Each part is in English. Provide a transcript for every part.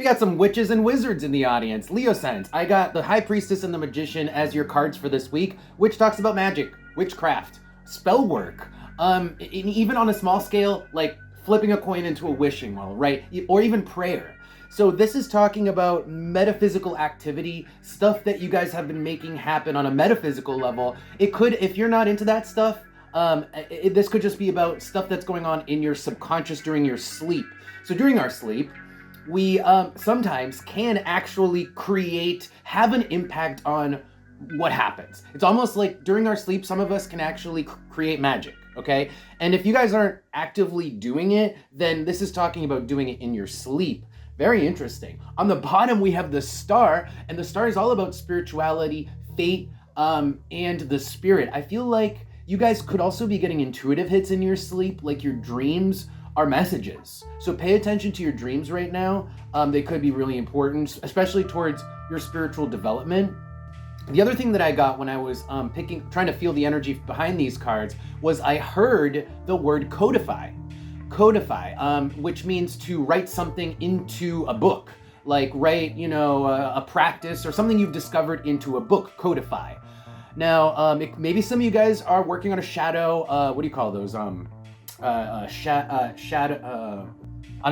We got some witches and wizards in the audience. Leo signs. I got the High Priestess and the Magician as your cards for this week, which talks about magic, witchcraft, spell work, even on a small scale, like flipping a coin into a wishing well, right? Or even prayer. So this is talking about metaphysical activity, stuff that you guys have been making happen on a metaphysical level. It could, if you're not into that stuff, this could just be about stuff that's going on in your subconscious during your sleep. So during our sleep, we sometimes can actually have an impact on what happens. It's almost like during our sleep, some of us can actually create magic, okay? And if you guys aren't actively doing it, then this is talking about doing it in your sleep. Very interesting. On the bottom, we have the star, and the star is all about spirituality, fate, and the spirit. I feel like you guys could also be getting intuitive hits in your sleep, like your dreams are messages. So pay attention to your dreams right now. They could be really important, especially towards your spiritual development. The other thing that I got when I was trying to feel the energy behind these cards was I heard the word codify. Codify, which means to write something into a book, like write, a practice or something you've discovered into a book, codify. Now, maybe some of you guys are working on a shadow, what do you call those? On a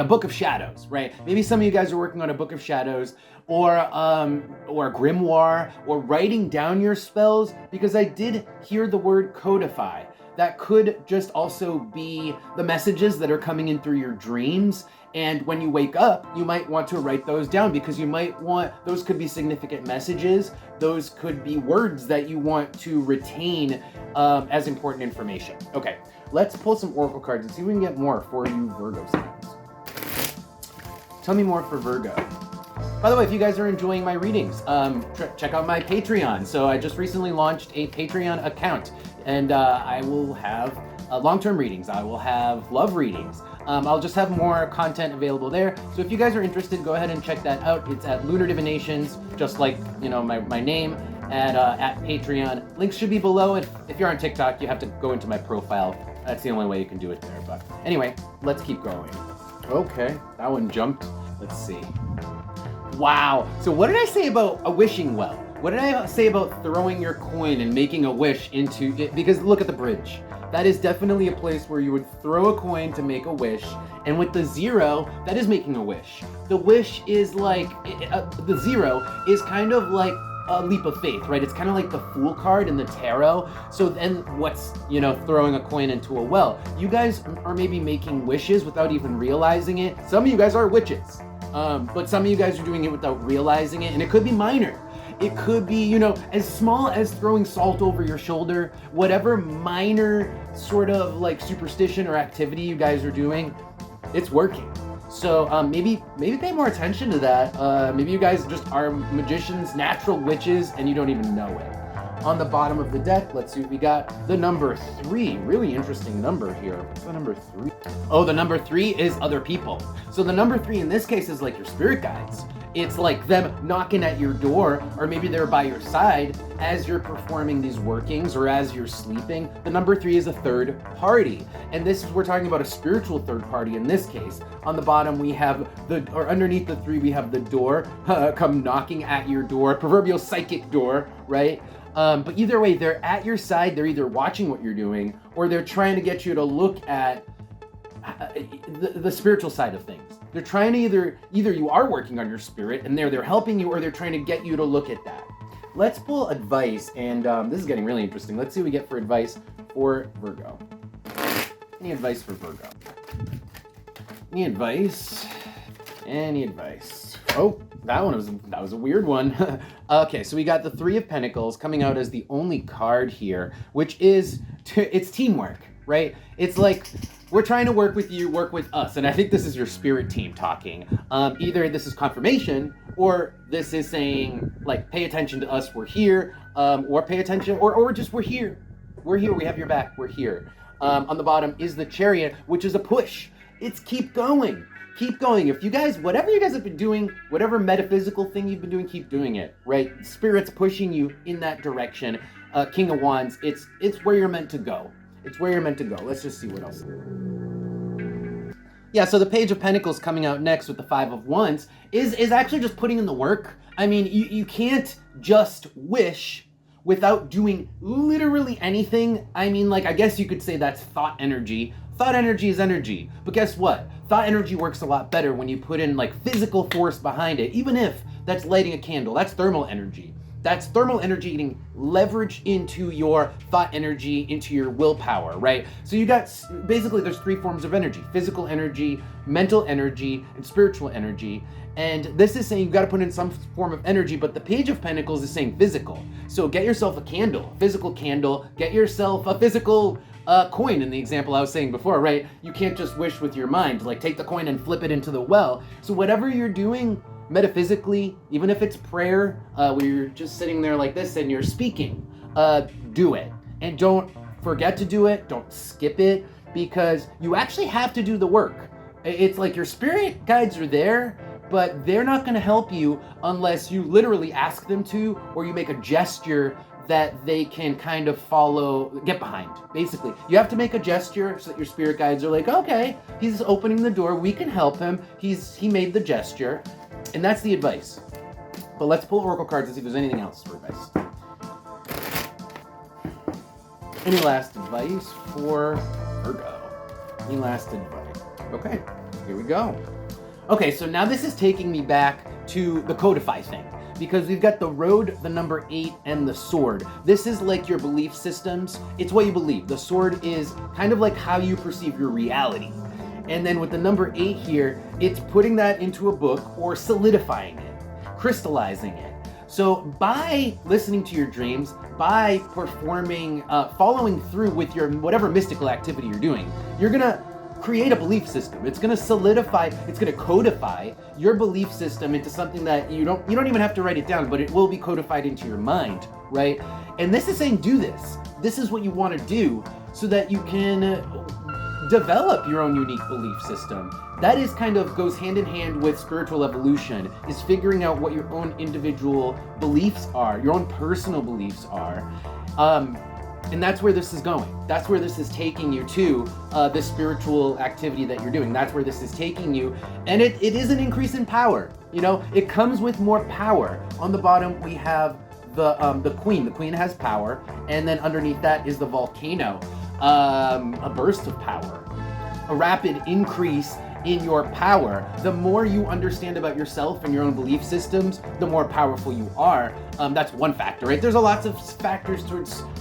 book of shadows, right? Maybe some of you guys are working on a book of shadows or a grimoire or writing down your spells, because I did hear the word codify. That could just also be the messages that are coming in through your dreams. And when you wake up, you might want to write those down, because those could be significant messages. Those could be words that you want to retain as important information. Okay, let's pull some oracle cards and see if we can get more for you Virgo signs. Tell me more for Virgo. By the way, if you guys are enjoying my readings, check out my Patreon. So I just recently launched a Patreon account, and I will have long-term readings. I will have love readings. I'll just have more content available there. So if you guys are interested, go ahead and check that out. It's at Lunar Divinations, just like my name, at Patreon. Links should be below. And if you're on TikTok, you have to go into my profile. That's the only way you can do it there. But anyway, let's keep going. Okay, that one jumped. Let's see. Wow. So what did I say about a wishing well? What did I say about throwing your coin and making a wish into it? Because look at the bridge. That is definitely a place where you would throw a coin to make a wish. And with the 0, that is making a wish. The wish is like, the 0 is kind of like a leap of faith, right? It's kind of like the Fool card in the tarot. So then what's, throwing a coin into a well? You guys are maybe making wishes without even realizing it. Some of you guys are witches. But some of you guys are doing it without realizing it, and it could be minor. It could be, as small as throwing salt over your shoulder, whatever minor sort of like superstition or activity you guys are doing, it's working. So maybe pay more attention to that. Maybe you guys just are magicians, natural witches, and you don't even know it. On the bottom of the deck, let's see what we got. The number 3, really interesting number here. What's the number 3? Oh, the number 3 is other people. So the number 3 in this case is like your spirit guides. It's like them knocking at your door, or maybe they're by your side as you're performing these workings or as you're sleeping. The number 3 is a third party. And we're talking about a spiritual third party in this case. On the bottom, we have underneath the 3, we have the door come knocking at your door, proverbial psychic door, right? But either way, they're at your side. They're either watching what you're doing, or they're trying to get you to look at the spiritual side of things. They're trying to either you are working on your spirit and they're helping you, or they're trying to get you to look at that. Let's pull advice, and this is getting really interesting. Let's see what we get for advice for Virgo. Any advice for Virgo? Any advice? Any advice? Oh, that was a weird one. Okay, so we got the 3 of Pentacles coming out as the only card here, which is it's teamwork, right? It's like we're trying to work with you, work with us, and I think this is your spirit team talking. Either this is confirmation, or this is saying like pay attention to us, we're here, or pay attention, or just we're here, we have your back, we're here. On the bottom is the Chariot, which is a push. It's keep going. Keep going. If you guys, whatever you guys have been doing, whatever metaphysical thing you've been doing, keep doing it, right? Spirit's pushing you in that direction. King of Wands, it's where you're meant to go. It's where you're meant to go. Let's just see what else. Yeah, so the Page of Pentacles coming out next with the Five of Wands is actually just putting in the work. I mean, you can't just wish without doing literally anything. I mean, like, I guess you could say that's thought energy. Thought energy is energy. But guess what? Thought energy works a lot better when you put in, like, physical force behind it, even if that's lighting a candle. That's thermal energy. That's thermal energy getting leverage into your thought energy, into your willpower, right? So you got, basically there's three forms of energy: physical energy, mental energy, and spiritual energy. And this is saying you've got to put in some form of energy, but the Page of Pentacles is saying physical. So get yourself a candle, a physical candle, get yourself a physical coin in the example I was saying before, right? You can't just wish with your mind, like take the coin and flip it into the well. So whatever you're doing, metaphysically, even if it's prayer, where you're just sitting there like this and you're speaking, do it. And don't forget to do it, don't skip it, because you actually have to do the work. It's like your spirit guides are there, but they're not gonna help you unless you literally ask them to, or you make a gesture that they can kind of follow, get behind. Basically, you have to make a gesture so that your spirit guides are like, okay, he's opening the door, we can help him, he made the gesture. And that's the advice. But let's pull oracle cards and see if there's anything else for advice. Any last advice for Virgo? Any last advice? Okay, here we go. Okay, so now this is taking me back to the codify thing, because we've got the road, the number 8, and the sword. This is like your belief systems. It's what you believe. The sword is kind of like how you perceive your reality. And then with the number 8 here, it's putting that into a book or solidifying it, crystallizing it. So by listening to your dreams, by performing, following through with your whatever mystical activity you're doing, you're gonna create a belief system. It's gonna solidify, it's gonna codify your belief system into something that you don't even have to write it down, but it will be codified into your mind, right? And this is saying do this. This is what you wanna do so that you can develop your own unique belief system. That is kind of goes hand in hand with spiritual evolution, is figuring out what your own individual beliefs are, your own personal beliefs are. And that's where this is going. That's where this is taking you to, this spiritual activity that you're doing. That's where this is taking you. And it is an increase in power. You know, it comes with more power. On the bottom, we have the queen. The queen has power. And then underneath that is the volcano. A burst of power, a rapid increase in your power. The more you understand about yourself and your own belief systems, the more powerful you are. That's one factor, right? There's lots of factors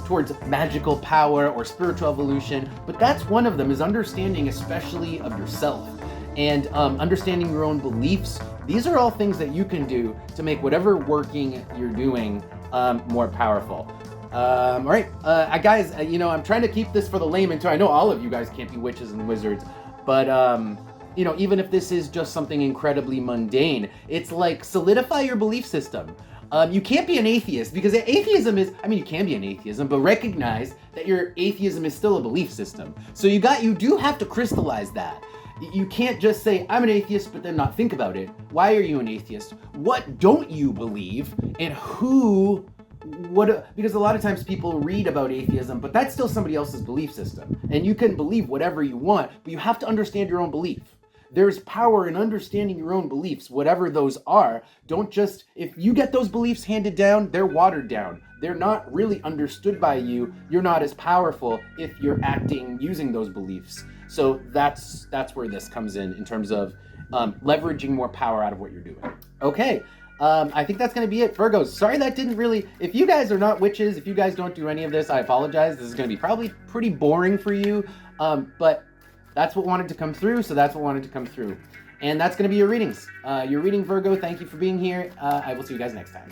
towards magical power or spiritual evolution, but that's one of them, is understanding especially of yourself and understanding your own beliefs. These are all things that you can do to make whatever working you're doing more powerful. All right, guys, you know, I'm trying to keep this for the layman too. I know all of you guys can't be witches and wizards, but you know, even if this is just something incredibly mundane, it's like solidify your belief system. You can't be an atheist, because atheism is, I mean, you can be an atheism, but recognize that your atheism is still a belief system. So you do have to crystallize that. You can't just say, I'm an atheist, but then not think about it. Why are you an atheist? What don't you believe? And because a lot of times people read about atheism, but that's still somebody else's belief system. And you can believe whatever you want, but you have to understand your own belief. There's power in understanding your own beliefs, whatever those are. Don't just, if you get those beliefs handed down, they're watered down. They're not really understood by you. You're not as powerful if you're acting using those beliefs. So that's where this comes in terms of leveraging more power out of what you're doing. Okay. I think that's going to be it. Virgos, sorry that didn't really, if you guys are not witches, if you guys don't do any of this, I apologize. This is going to be probably pretty boring for you, but that's what wanted to come through, so that's what wanted to come through. And that's going to be your readings. Your reading, Virgo, thank you for being here. I will see you guys next time.